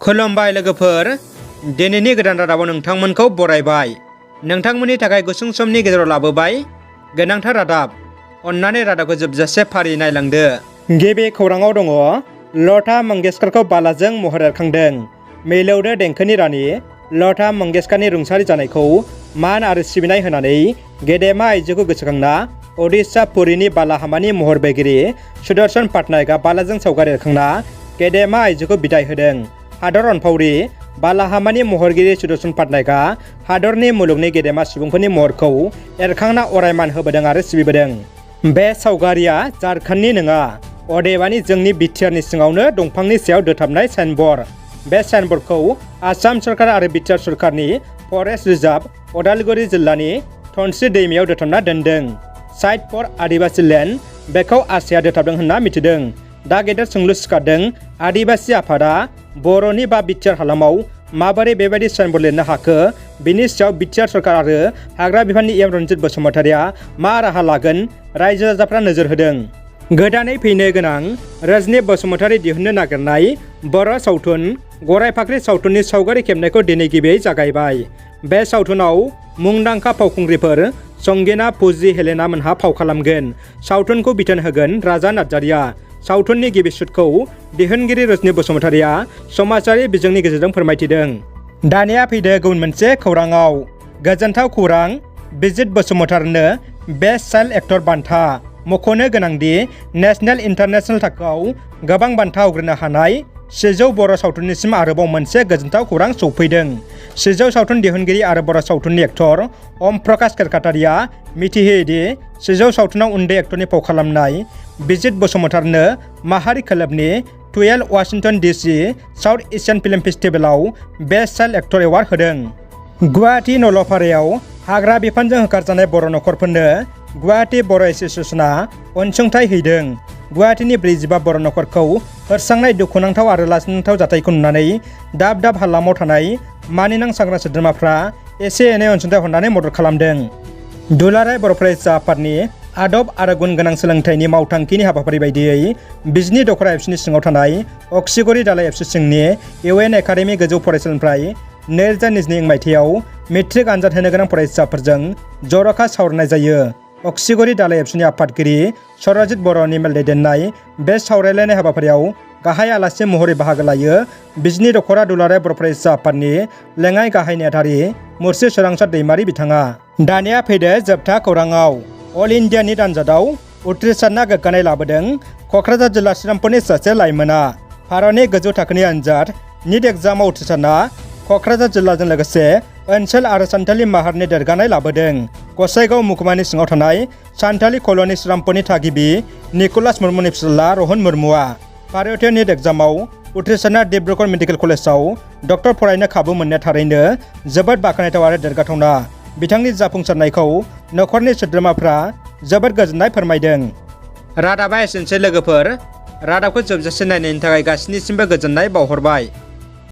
खुलुमबाय लोगोफोर, दिनैनि गोदान रादाबाव नोंथांमोनखौ बरायबाय। नोंथांमोननि थाखाय गुसुं समनि गेजेराव लाबोबाय गोनांथार रादाब। अन्नानै रादाबखौ जोबजासे फारि नायलांदो। गिबि खौराङाव दङ, लता मंगेशकरखौ बालाजों महर एरखांदों। मिलौदो देंखोनि रानि लता मंगेशकरनि रुंसारि जानायखौ मान आरो सिबिनाय होनानै गेदेमा आइजोखौ गोसोखांना उड़िसा पुरीनि बालाहामानि महरबैगिरि सुदर्शन पटनायकआ बालाजों सावगारि एरखांना गेदेमा आइजोखौ बिदाय होदों। हादर अनफावरि बालाहामानि महरगिरि सुदर्शन पटनायकआ हादरनि मुलुगनि गेदेमा सुबुंफोरनि महरखौ एरखांना अरायमान होबोदों आरो सिबिबोदों। बे सावगारिया झारखन्डनि नङा, अदेबानि जोंनि BTRनि सिङावनो दंफांनि सायाव दोथाबनाय साइनबर्ड। बे साइनबर्डखौ आसाम सरकार आरो BTR सरकारनि फरेस्ट रिजार्भ उदालगुरि जिल्लानि धनस्री दैमायाव दोथाबना दोनदों। साइट फर आदिबासी लेन्ड, बेखौ आसाया दोथाबदों होनना मिथिदों। दा गेदेर सोंलु सिखारदों, आदिबासी आफादा बर'नि बा BTR हालामाव माबोरै बेबायदि साइनबर्ड लिरनो हाखो? बिनि सायाव BTR सरकार आरो हाग्रा बिफाननि एम रनजित बसुमतारिया मा राहा लागोन? रायजो राजाफ्रा नोजोर होदों। गोदानै फैनो गोनां रजनी बसुमतारी दिहुननो नागिरनाय बर' सावथुन गराय फाख्रि सावथुननि सावगारि खेबनायखौ दिनै गिबियै जागायबाय। बे सावथुनाव मुंदांखा फावखुंग्रिफोर संगिना, फुजि, हेलेना मोनहा फाव खालामगोन। सावथुनखौ बिथोन होगोन राजा नार्जारिया। सावथुननि गिबि शुटखौ दिहुनगिरि रजनी बसुमतारिया समाजारि बिजोंनि गेजेरजों फोरमायथिदों। दानिया फैदो गुबुन मोनसे खौराङाव। गोजोनथाव खौरां, बिजित बसुमतारिनो बेस्ट चाइल्ड एक्टर बान्था। मख'नो गोनांदि नेशनेल इन्टारनेशनेल थाखोआव गोबां बान्था आवग्रिनो हानाय सिजौ बर' सावथुननिसिम आरोबाव मोनसे गोजोनथाव खौरां सौफैदों। सिजौ सावथुन दिहुनगिरि आरो बर' सावथुननि एक्टर अम प्रकाश केरकाटारिया मिथिहोयोदि सिजौ सावथुनाव उन्दै एक्टरनि फाव खालामनाय बिजित बसुमतारिनो माहारि खोलोबनि 12 Washington DC South Asian film फेस्टिभेलाव बेस्ट चाइल्ड एक्टर एवार्ड होदों। गुवाहाटी नलपारायाव हाग्रा बिफानजों होखारजानाय बर' नखरफोरनो गुवाहाटी बर' एस'सिएशना अनसुंथाइ हैदों। गुवाहाटीनि 45 बर' नखरखौ होरसांनाय दुखुनांथाव आरो लाजिनांथाव जाथायखौ नुनानै दाब दाब हालामाव थानाय मानिनां सांग्रां सोद्रोमाफ्रा एसे एनै अनसुंथाइ हरनानै मदद खालामदों। दुलाराय बर' फरायसा आफादनि आदब आरो गुन गोनां सोलोंथाइनि मावथांखिनि हाबाफारि बायदियै बिजनि दख'रा एबसुनि सिङाव थानाय अक्सिगुरि दालाय एबसु सिंनि UN एकाडेमि गोजौ फरायसालिनिफ्राय 2022 मायथाइयाव मेट्रिक आनजाद होनो गोनां फरायसाफोरजों जर'खा सावरायनाय जायो। अक्सिगुरि दालाय एबसुनि आफादगिरि सरजित बर'नि मेल दैदेननाय बे सावरायलायनाय हाबाफारियाव गाहाय आलासि महरै बाहागो लायो बिजनि दख'रा दुलाराय बर' फरायसा आफादनि लेङाइ गाहाय नेहाथारि मुर्सि सोरांसार दैमारि बिथाङा। दानिया फैदो जोबथा खौराङाव। अल इन्डियानि आनजादाव उथ्रिसारना गोग्गानाय लाबोदों क'क्राझार जिल्ला श्रीरामपुरनि सासे लाइमोना। भारतनि गोजौ थाखोनि आनजाद नीट एग्जामाव उथ्रिसारना क'क्राझार जिल्लाजों लोगोसे ओनसोल आरो सानथालि माहारिनि देरगानाय लाबोदों। गसाइगाव महकुमानि सिङाव थानाय सानथालि कल'नि श्रीरामपुरनि थागिबि निक'लास मुर्मुनि फिसाज्ला रहन मुर्मुआ भारतीय नीट एग्जामाव उथ्रिसारना डिब्रुगड़ मेडिकेल कलेजाव डक्टर फरायनो खाबु मोननाया थारैनो जोबोद बाख्नायथाव आरो देरगाथावना। बिथांनि जाफुंसारनायखौ नखरनि सोद्रोमाफ्रा जोबोद गोजोननाय फोरमायदों। रादाबा एसेनोसै लोगोफोर। रादाबखौ जोबजासे नायनायनि थाखाय गासिनिसिमबो गोजोननाय बावहरबाय।